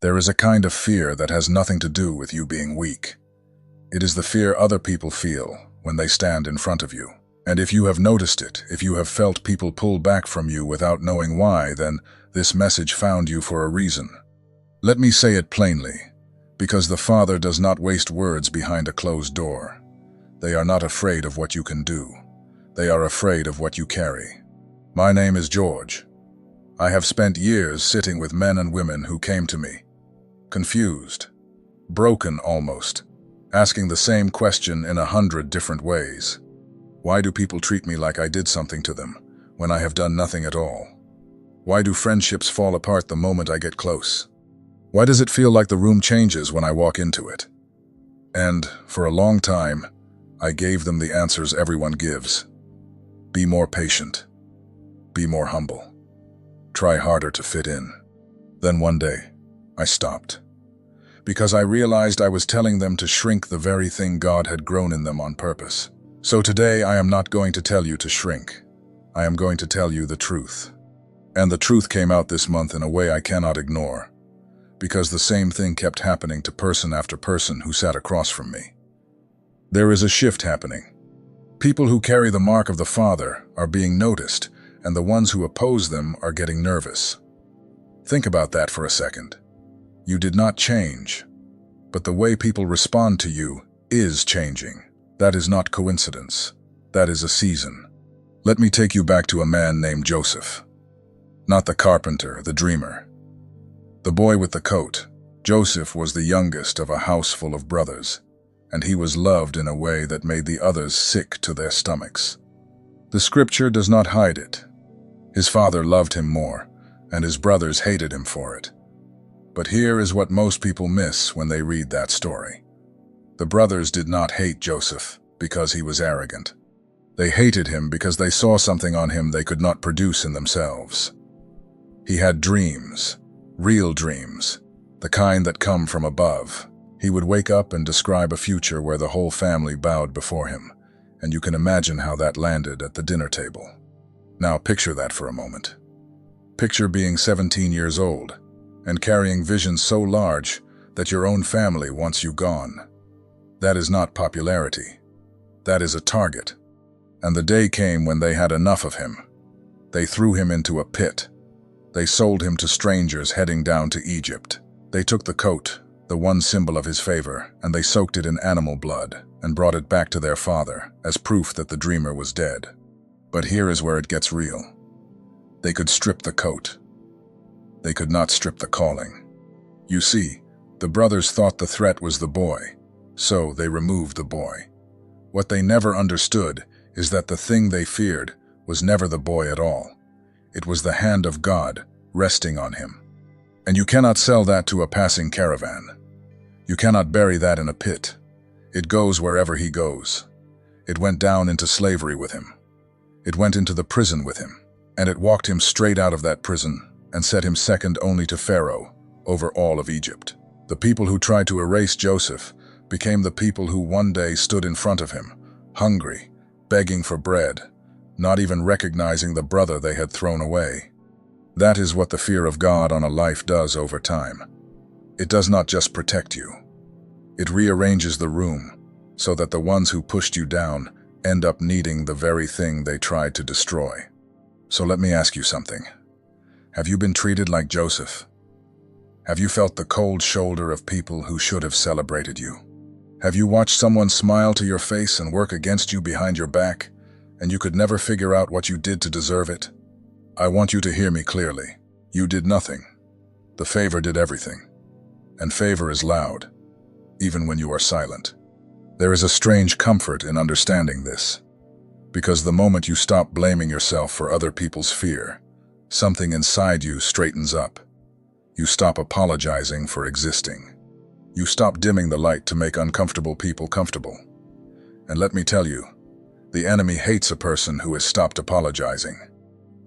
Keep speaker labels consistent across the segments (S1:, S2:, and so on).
S1: There is a kind of fear that has nothing to do with you being weak. It is the fear other people feel when they stand in front of you. And if you have noticed it, if you have felt people pull back from you without knowing why, then this message found you for a reason. Let me say it plainly, because the Father does not waste words behind a closed door. They are not afraid of what you can do. They are afraid of what you carry. My name is George. I have spent years sitting with men and women who came to me, confused, broken almost, asking the same question in 100 different ways. Why do people treat me like I did something to them when I have done nothing at all? Why do friendships fall apart the moment I get close? Why does it feel like the room changes when I walk into it? And for a long time, I gave them the answers everyone gives. Be more patient. Be more humble. Try harder to fit in. Then one day, I stopped. Because I realized I was telling them to shrink the very thing God had grown in them on purpose. So today I am not going to tell you to shrink. I am going to tell you the truth. And the truth came out this month in a way I cannot ignore, because the same thing kept happening to person after person who sat across from me. There is a shift happening. People who carry the mark of the Father are being noticed, and the ones who oppose them are getting nervous. Think about that for a second. You did not change, but the way people respond to you is changing. That is not coincidence. That is a season. Let me take you back to a man named Joseph. Not the carpenter, the dreamer. The boy with the coat. Joseph was the youngest of a house full of brothers, and he was loved in a way that made the others sick to their stomachs. The scripture does not hide it. His father loved him more, and his brothers hated him for it. But here is what most people miss when they read that story. The brothers did not hate Joseph because he was arrogant. They hated him because they saw something on him they could not produce in themselves. He had dreams, real dreams, the kind that come from above. He would wake up and describe a future where the whole family bowed before him, and you can imagine how that landed at the dinner table. Now picture that for a moment. Picture being 17 years old and carrying visions so large that your own family wants you gone. That is not popularity. That is a target. And the day came when they had enough of him. They threw him into a pit. They sold him to strangers heading down to Egypt. They took the coat, the one symbol of his favor, and they soaked it in animal blood and brought it back to their father as proof that the dreamer was dead. But here is where it gets real. They could strip the coat. They could not strip the calling. You see, the brothers thought the threat was the boy, so they removed the boy. What they never understood is that the thing they feared was never the boy at all. It was the hand of God resting on him. And you cannot sell that to a passing caravan. You cannot bury that in a pit. It goes wherever he goes. It went down into slavery with him. It went into the prison with him, and it walked him straight out of that prison and set him second only to Pharaoh over all of Egypt. The people who tried to erase Joseph became the people who one day stood in front of him, hungry, begging for bread, not even recognizing the brother they had thrown away. That is what the fear of God on a life does over time. It does not just protect you. It rearranges the room so that the ones who pushed you down end up needing the very thing they tried to destroy. So let me ask you something. Have you been treated like Joseph? Have you felt the cold shoulder of people who should have celebrated you? Have you watched someone smile to your face and work against you behind your back, and you could never figure out what you did to deserve it? I want you to hear me clearly. You did nothing. The favor did everything. And favor is loud, even when you are silent. There is a strange comfort in understanding this, because the moment you stop blaming yourself for other people's fear, something inside you straightens up. You stop apologizing for existing. You stop dimming the light to make uncomfortable people comfortable. And let me tell you, the enemy hates a person who has stopped apologizing.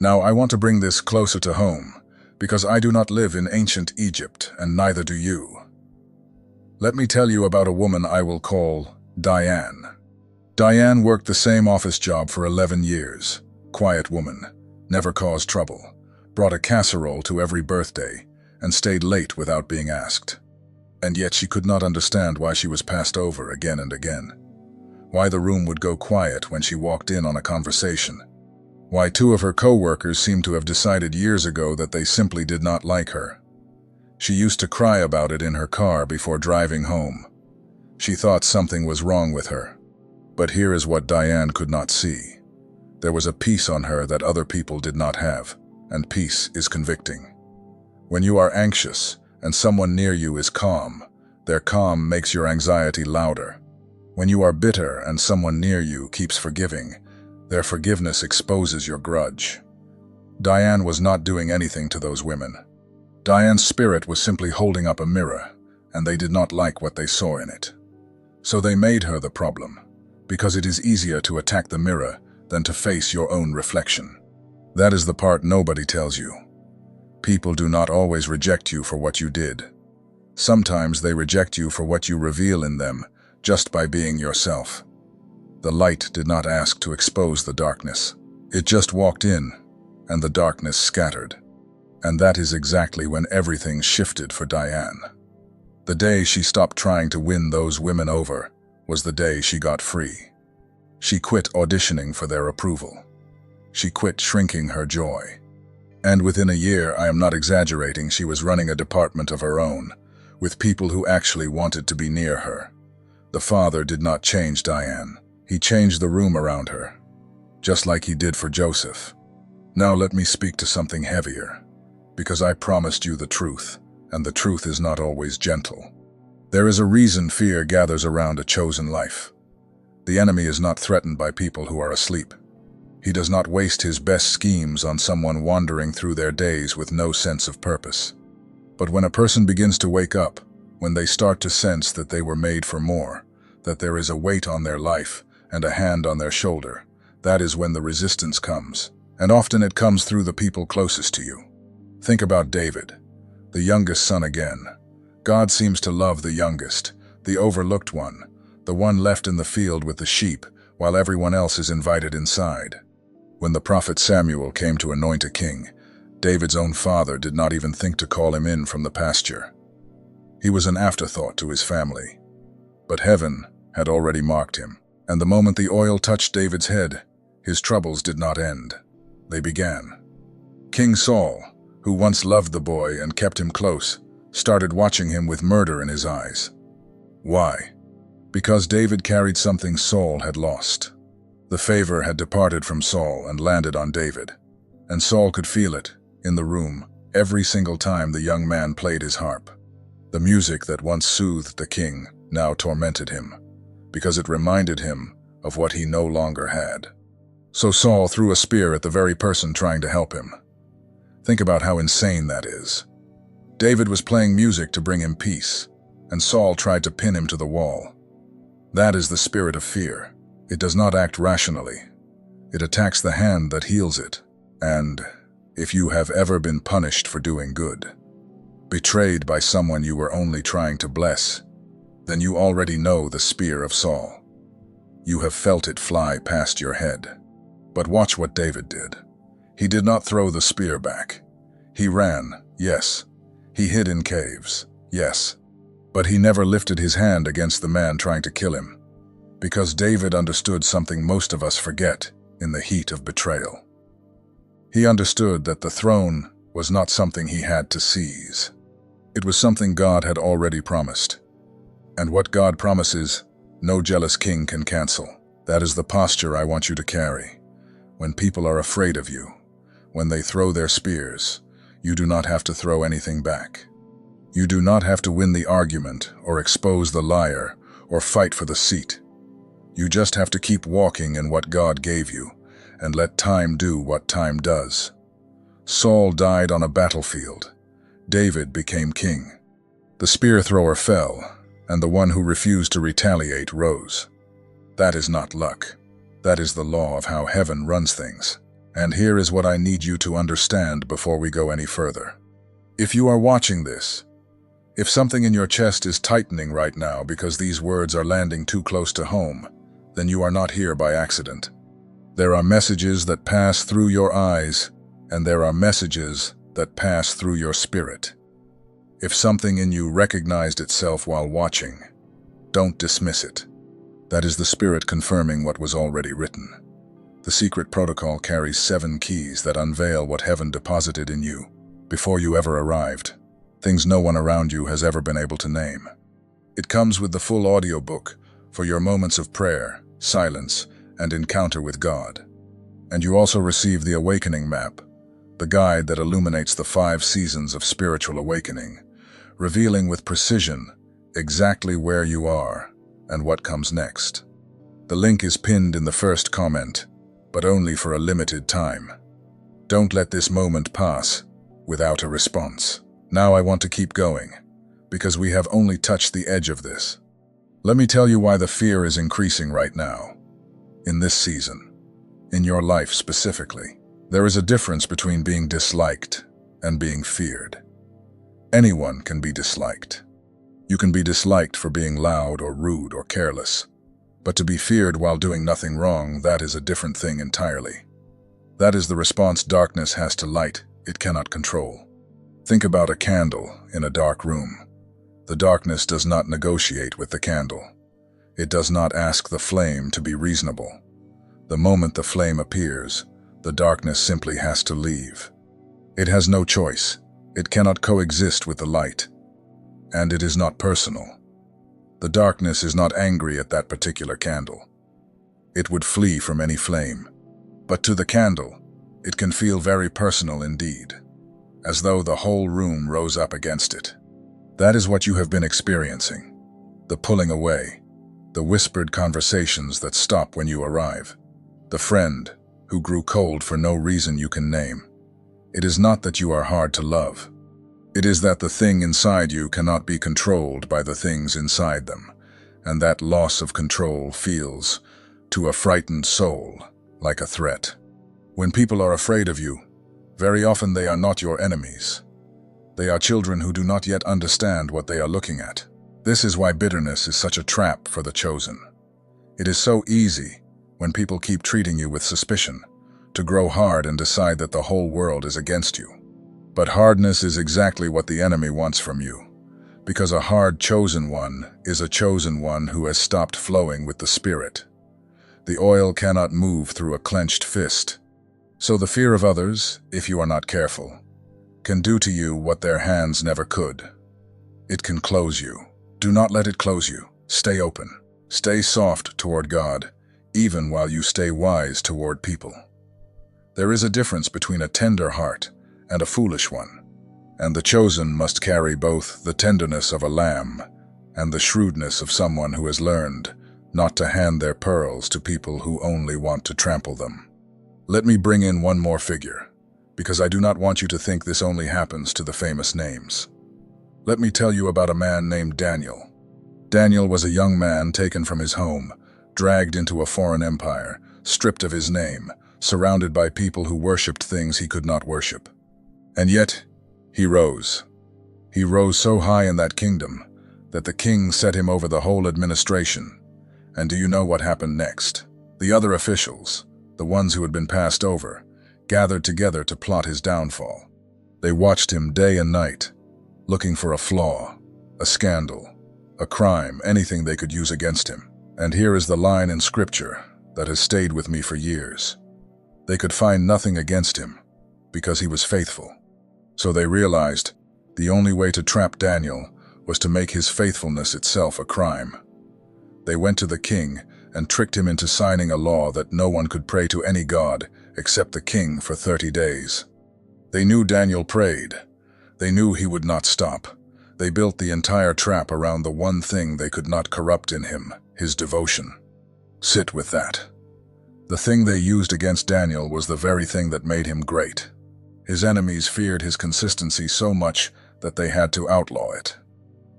S1: Now, I want to bring this closer to home, because I do not live in ancient Egypt, and neither do you. Let me tell you about a woman I will call Diane. Diane worked the same office job for 11 years. Quiet woman, never caused trouble, brought a casserole to every birthday, and stayed late without being asked. And yet she could not understand why she was passed over again and again. Why the room would go quiet when she walked in on a conversation. Why two of her co-workers seemed to have decided years ago that they simply did not like her. She used to cry about it in her car before driving home. She thought something was wrong with her. But here is what Diane could not see. There was a peace on her that other people did not have, and peace is convicting. When you are anxious and someone near you is calm, their calm makes your anxiety louder. When you are bitter and someone near you keeps forgiving, their forgiveness exposes your grudge. Diane was not doing anything to those women. Diane's spirit was simply holding up a mirror, and they did not like what they saw in it. So they made her the problem, because it is easier to attack the mirror than to face your own reflection. That is the part nobody tells you. People do not always reject you for what you did. Sometimes they reject you for what you reveal in them, just by being yourself. The light did not ask to expose the darkness. It just walked in, and the darkness scattered. And that is exactly when everything shifted for Diane. The day she stopped trying to win those women over was the day she got free. She quit auditioning for their approval. She quit shrinking her joy. And within a year, I am not exaggerating, she was running a department of her own, with people who actually wanted to be near her. The Father did not change Diane. He changed the room around her, just like he did for Joseph. Now let me speak to something heavier, because I promised you the truth, and the truth is not always gentle. There is a reason fear gathers around a chosen life. The enemy is not threatened by people who are asleep. He does not waste his best schemes on someone wandering through their days with no sense of purpose. But when a person begins to wake up, when they start to sense that they were made for more, that there is a weight on their life and a hand on their shoulder, that is when the resistance comes. And often it comes through the people closest to you. Think about David, the youngest son again. God seems to love the youngest, the overlooked one, the one left in the field with the sheep, while everyone else is invited inside. When the prophet Samuel came to anoint a king, David's own father did not even think to call him in from the pasture. He was an afterthought to his family. But heaven had already marked him, and the moment the oil touched David's head, his troubles did not end. They began. King Saul, who once loved the boy and kept him close, started watching him with murder in his eyes. Why? Because David carried something Saul had lost. The favor had departed from Saul and landed on David, and Saul could feel it, in the room, every single time the young man played his harp. The music that once soothed the king now tormented him, because it reminded him of what he no longer had. So Saul threw a spear at the very person trying to help him. Think about how insane that is. David was playing music to bring him peace, and Saul tried to pin him to the wall. That is the spirit of fear. It does not act rationally. It attacks the hand that heals it. And if you have ever been punished for doing good, betrayed by someone you were only trying to bless, then you already know the spear of Saul. You have felt it fly past your head. But watch what David did. He did not throw the spear back. He ran, yes. He hid in caves, yes. But he never lifted his hand against the man trying to kill him, because David understood something most of us forget in the heat of betrayal. He understood that the throne was not something he had to seize. It was something God had already promised. And what God promises, no jealous king can cancel. That is the posture I want you to carry. When people are afraid of you, when they throw their spears, you do not have to throw anything back. You do not have to win the argument or expose the liar or fight for the seat. You just have to keep walking in what God gave you and let time do what time does. Saul died on a battlefield. David became king. The spear thrower fell, and the one who refused to retaliate rose. That is not luck. That is the law of how heaven runs things. And here is what I need you to understand before we go any further. If you are watching this, if something in your chest is tightening right now because these words are landing too close to home, then you are not here by accident. There are messages that pass through your eyes, and there are messages that pass through your spirit. If something in you recognized itself while watching, don't dismiss it. That is the Spirit confirming what was already written. The secret protocol carries 7 keys that unveil what heaven deposited in you before you ever arrived, things no one around you has ever been able to name. It comes with the full audiobook for your moments of prayer, silence, and encounter with God. And you also receive the Awakening Map, the guide that illuminates the 5 seasons of spiritual awakening, revealing with precision exactly where you are and what comes next. The link is pinned in the first comment, but only for a limited time. Don't let this moment pass without a response. Now I want to keep going, because we have only touched the edge of this. Let me tell you why the fear is increasing right now. In this season, in your life specifically, there is a difference between being disliked and being feared. Anyone can be disliked. You can be disliked for being loud or rude or careless. But to be feared while doing nothing wrong, that is a different thing entirely. That is the response darkness has to light it cannot control. Think about a candle in a dark room. The darkness does not negotiate with the candle. It does not ask the flame to be reasonable. The moment the flame appears, the darkness simply has to leave. It has no choice. It cannot coexist with the light. And it is not personal. The darkness is not angry at that particular candle. It would flee from any flame. But to the candle, it can feel very personal indeed, as though the whole room rose up against it. That is what you have been experiencing. The pulling away, the whispered conversations that stop when you arrive, the friend who grew cold for no reason you can name. It is not that you are hard to love. It is that the thing inside you cannot be controlled by the things inside them, and that loss of control feels, to a frightened soul, like a threat. When people are afraid of you, very often they are not your enemies. They are children who do not yet understand what they are looking at. This is why bitterness is such a trap for the chosen. It is so easy, when people keep treating you with suspicion, to grow hard and decide that the whole world is against you. But hardness is exactly what the enemy wants from you, because a hard chosen one is a chosen one who has stopped flowing with the Spirit. The oil cannot move through a clenched fist. So the fear of others, if you are not careful, can do to you what their hands never could. It can close you. Do not let it close you. Stay open. Stay soft toward God, even while you stay wise toward people. There is a difference between a tender heart and a foolish one, and the chosen must carry both the tenderness of a lamb and the shrewdness of someone who has learned not to hand their pearls to people who only want to trample them. Let me bring in one more figure, because I do not want you to think this only happens to the famous names. Let me tell you about a man named Daniel. Daniel was a young man taken from his home, dragged into a foreign empire, stripped of his name, surrounded by people who worshipped things he could not worship. And yet, he rose. He rose so high in that kingdom that the king set him over the whole administration. And do you know what happened next? The other officials, the ones who had been passed over, gathered together to plot his downfall. They watched him day and night, looking for a flaw, a scandal, a crime, anything they could use against him. And here is the line in Scripture that has stayed with me for years. They could find nothing against him because he was faithful. So they realized the only way to trap Daniel was to make his faithfulness itself a crime. They went to the king and tricked him into signing a law that no one could pray to any god except the king for 30 days. They knew Daniel prayed. They knew he would not stop. They built the entire trap around the one thing they could not corrupt in him, his devotion. Sit with that. The thing they used against Daniel was the very thing that made him great. His enemies feared his consistency so much that they had to outlaw it.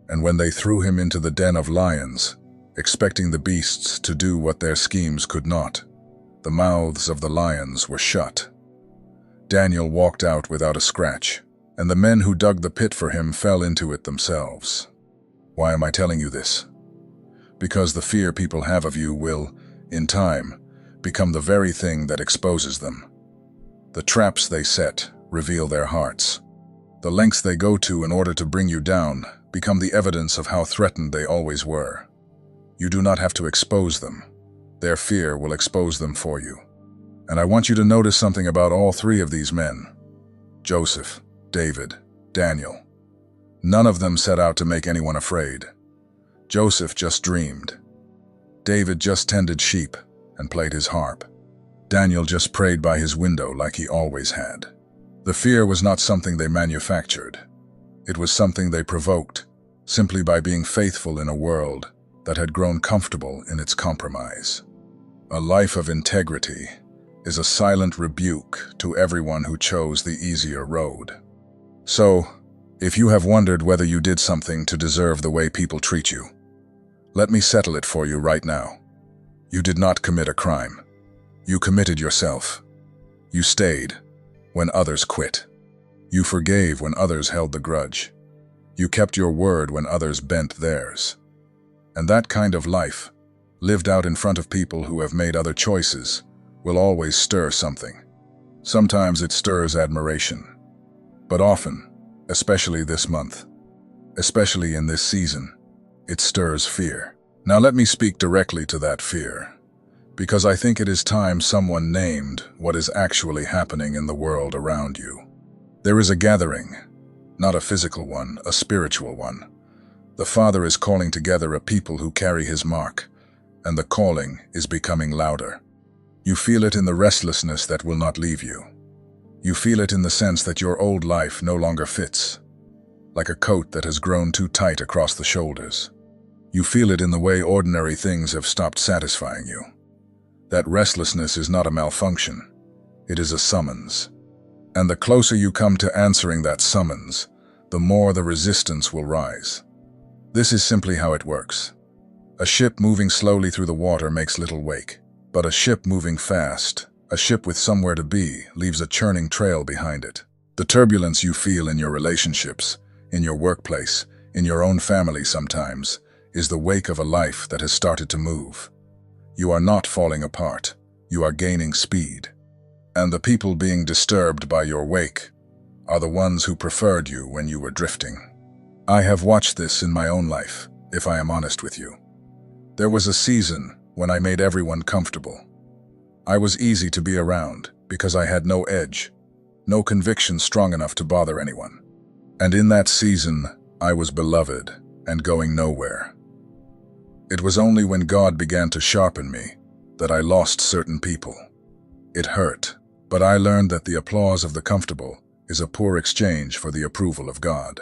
S1: And when they threw him into the den of lions, expecting the beasts to do what their schemes could not, the mouths of the lions were shut. Daniel walked out without a scratch, and the men who dug the pit for him fell into it themselves. Why am I telling you this? Because the fear people have of you will, in time, become the very thing that exposes them. The traps they set reveal their hearts. The lengths they go to in order to bring you down become the evidence of how threatened they always were. You do not have to expose them. Their fear will expose them for you. And I want you to notice something about all three of these men: Joseph, David, Daniel. None of them set out to make anyone afraid. Joseph just dreamed. David just tended sheep and played his harp. Daniel just prayed by his window like he always had. The fear was not something they manufactured. It was something they provoked, simply by being faithful in a world that had grown comfortable in its compromise. A life of integrity is a silent rebuke to everyone who chose the easier road. So, if you have wondered whether you did something to deserve the way people treat you, let me settle it for you right now. You did not commit a crime. You committed yourself. You stayed when others quit. You forgave when others held the grudge. You kept your word when others bent theirs. And that kind of life, lived out in front of people who have made other choices, will always stir something. Sometimes it stirs admiration. But often, especially this month, especially in this season, it stirs fear. Now let me speak directly to that fear, because I think it is time someone named what is actually happening in the world around you. There is a gathering, not a physical one, a spiritual one. The Father is calling together a people who carry His mark, and the calling is becoming louder. You feel it in the restlessness that will not leave you. You feel it in the sense that your old life no longer fits, like a coat that has grown too tight across the shoulders. You feel it in the way ordinary things have stopped satisfying you. That restlessness is not a malfunction, it is a summons. And the closer you come to answering that summons, the more the resistance will rise. This is simply how it works. A ship moving slowly through the water makes little wake, but a ship moving fast, a ship with somewhere to be, leaves a churning trail behind it. The turbulence you feel in your relationships, in your workplace, in your own family sometimes, is the wake of a life that has started to move. You are not falling apart, you are gaining speed. And the people being disturbed by your wake are the ones who preferred you when you were drifting. I have watched this in my own life, if I am honest with you. There was a season when I made everyone comfortable. I was easy to be around because I had no edge, no conviction strong enough to bother anyone. And in that season, I was beloved and going nowhere. It was only when God began to sharpen me that I lost certain people. It hurt, but I learned that the applause of the comfortable is a poor exchange for the approval of God.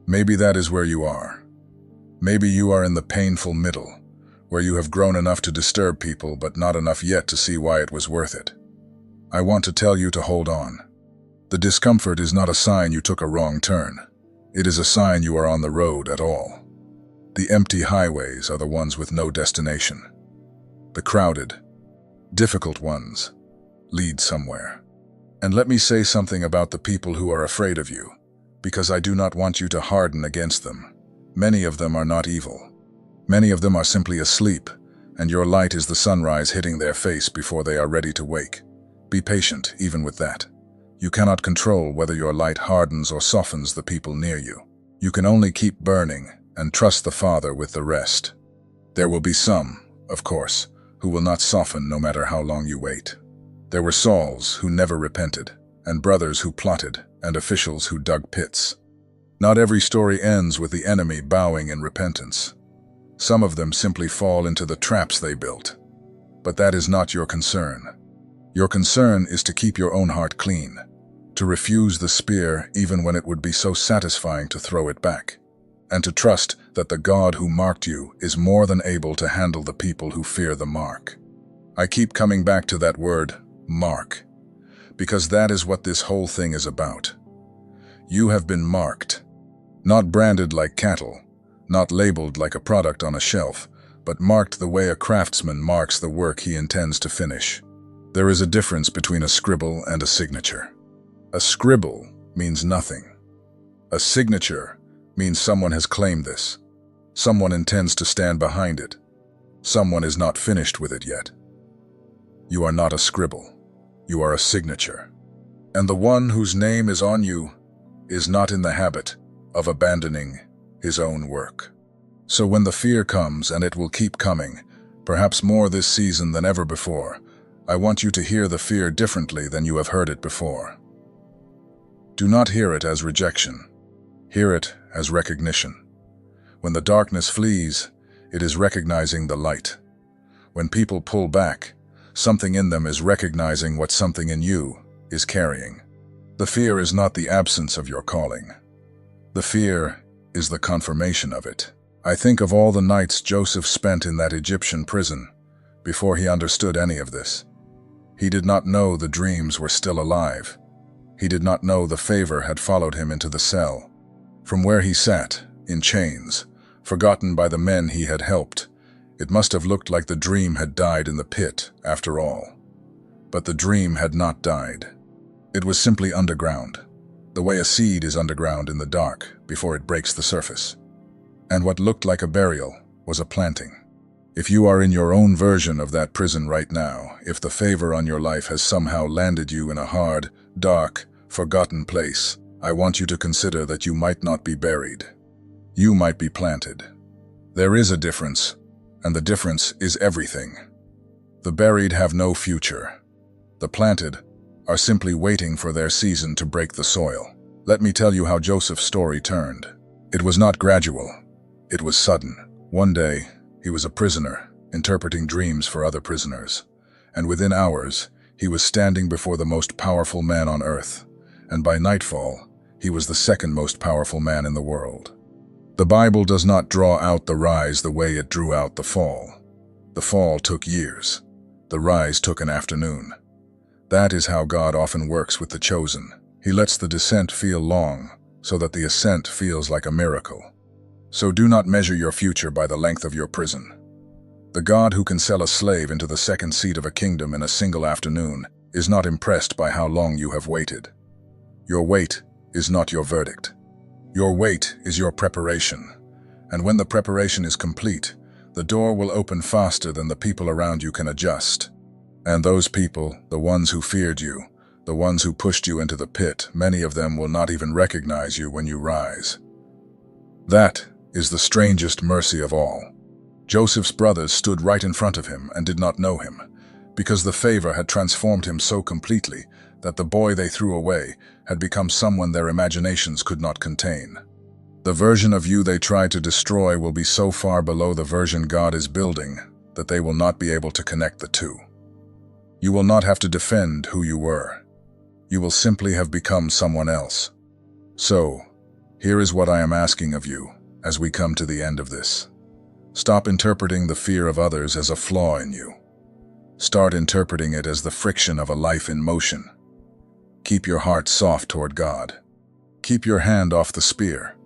S1: Maybe that is where you are. Maybe you are in the painful middle, where you have grown enough to disturb people but not enough yet to see why it was worth it. I want to tell you to hold on. The discomfort is not a sign you took a wrong turn. It is a sign you are on the road at all. The empty highways are the ones with no destination. The crowded, difficult ones lead somewhere. And let me say something about the people who are afraid of you, because I do not want you to harden against them. Many of them are not evil. Many of them are simply asleep, and your light is the sunrise hitting their face before they are ready to wake. Be patient, even with that. You cannot control whether your light hardens or softens the people near you. You can only keep burning and trust the Father with the rest. There will be some, of course, who will not soften no matter how long you wait. There were Sauls who never repented, and brothers who plotted, and officials who dug pits. Not every story ends with the enemy bowing in repentance. Some of them simply fall into the traps they built. But that is not your concern. Your concern is to keep your own heart clean, to refuse the spear even when it would be so satisfying to throw it back, and to trust that the God who marked you is more than able to handle the people who fear the mark. I keep coming back to that word, mark, because that is what this whole thing is about. You have been marked, not branded like cattle, not labeled like a product on a shelf, but marked the way a craftsman marks the work he intends to finish. There is a difference between a scribble and a signature. A scribble means nothing. A signature means someone has claimed this. Someone intends to stand behind it. Someone is not finished with it yet. You are not a scribble. You are a signature. And the one whose name is on you is not in the habit of abandoning his own work. So when the fear comes, and it will keep coming, perhaps more this season than ever before, I want you to hear the fear differently than you have heard it before. Do not hear it as rejection. Hear it as recognition. When the darkness flees, it is recognizing the light. When people pull back, something in them is recognizing what something in you is carrying. The fear is not the absence of your calling. The fear is the confirmation of it. I think of all the nights Joseph spent in that Egyptian prison before he understood any of this. He did not know the dreams were still alive. He did not know the favor had followed him into the cell. From where he sat, in chains, forgotten by the men he had helped, it must have looked like the dream had died in the pit, after all. But the dream had not died. It was simply underground, the way a seed is underground in the dark before it breaks the surface. And what looked like a burial was a planting. If you are in your own version of that prison right now, if the favor on your life has somehow landed you in a hard, dark, forgotten place, I want you to consider that you might not be buried. You might be planted. There is a difference, and the difference is everything. The buried have no future. The planted are simply waiting for their season to break the soil. Let me tell you how Joseph's story turned. It was not gradual. It was sudden. One day, he was a prisoner, interpreting dreams for other prisoners. And within hours, he was standing before the most powerful man on earth. And by nightfall, he was the second most powerful man in the world. The Bible does not draw out the rise the way it drew out the fall. The fall took years. The rise took an afternoon. That is how God often works with the chosen. He lets the descent feel long, so that the ascent feels like a miracle. So do not measure your future by the length of your prison. The God who can sell a slave into the second seat of a kingdom in a single afternoon is not impressed by how long you have waited. Your wait is not your verdict. Your wait is your preparation. And when the preparation is complete, the door will open faster than the people around you can adjust. And those people, the ones who feared you, the ones who pushed you into the pit, many of them will not even recognize you when you rise. That is the strangest mercy of all. Joseph's brothers stood right in front of him and did not know him, because the favor had transformed him so completely that the boy they threw away had become someone their imaginations could not contain. The version of you they tried to destroy will be so far below the version God is building that they will not be able to connect the two. You will not have to defend who you were. You will simply have become someone else. So, here is what I am asking of you as we come to the end of this. Stop interpreting the fear of others as a flaw in you. Start interpreting it as the friction of a life in motion. Keep your heart soft toward God. Keep your hand off the spear.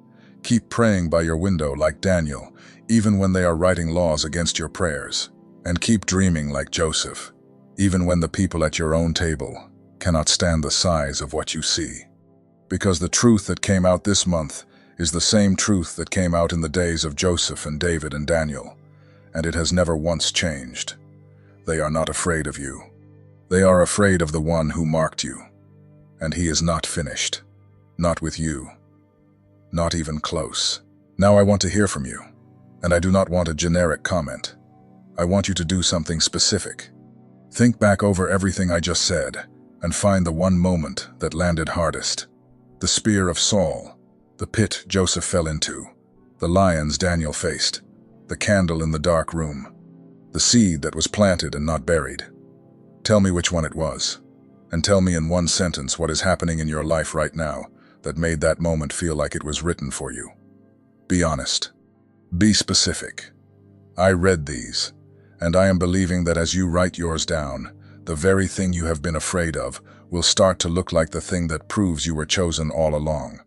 S1: Keep praying by your window like Daniel, even when they are writing laws against your prayers. And keep dreaming like Joseph, even when the people at your own table cannot stand the size of what you see. Because the truth that came out this month is the same truth that came out in the days of Joseph and David and Daniel, and it has never once changed. They are not afraid of you. They are afraid of the one who marked you, and he is not finished. Not with you. Not even close. Now I want to hear from you, and I do not want a generic comment. I want you to do something specific. Think back over everything I just said, and find the one moment that landed hardest. The spear of Saul, the pit Joseph fell into, the lions Daniel faced, the candle in the dark room, the seed that was planted and not buried. Tell me which one it was, and tell me in one sentence what is happening in your life right now that made that moment feel like it was written for you. Be honest. Be specific. I read these, and I am believing that as you write yours down, the very thing you have been afraid of will start to look like the thing that proves you were chosen all along.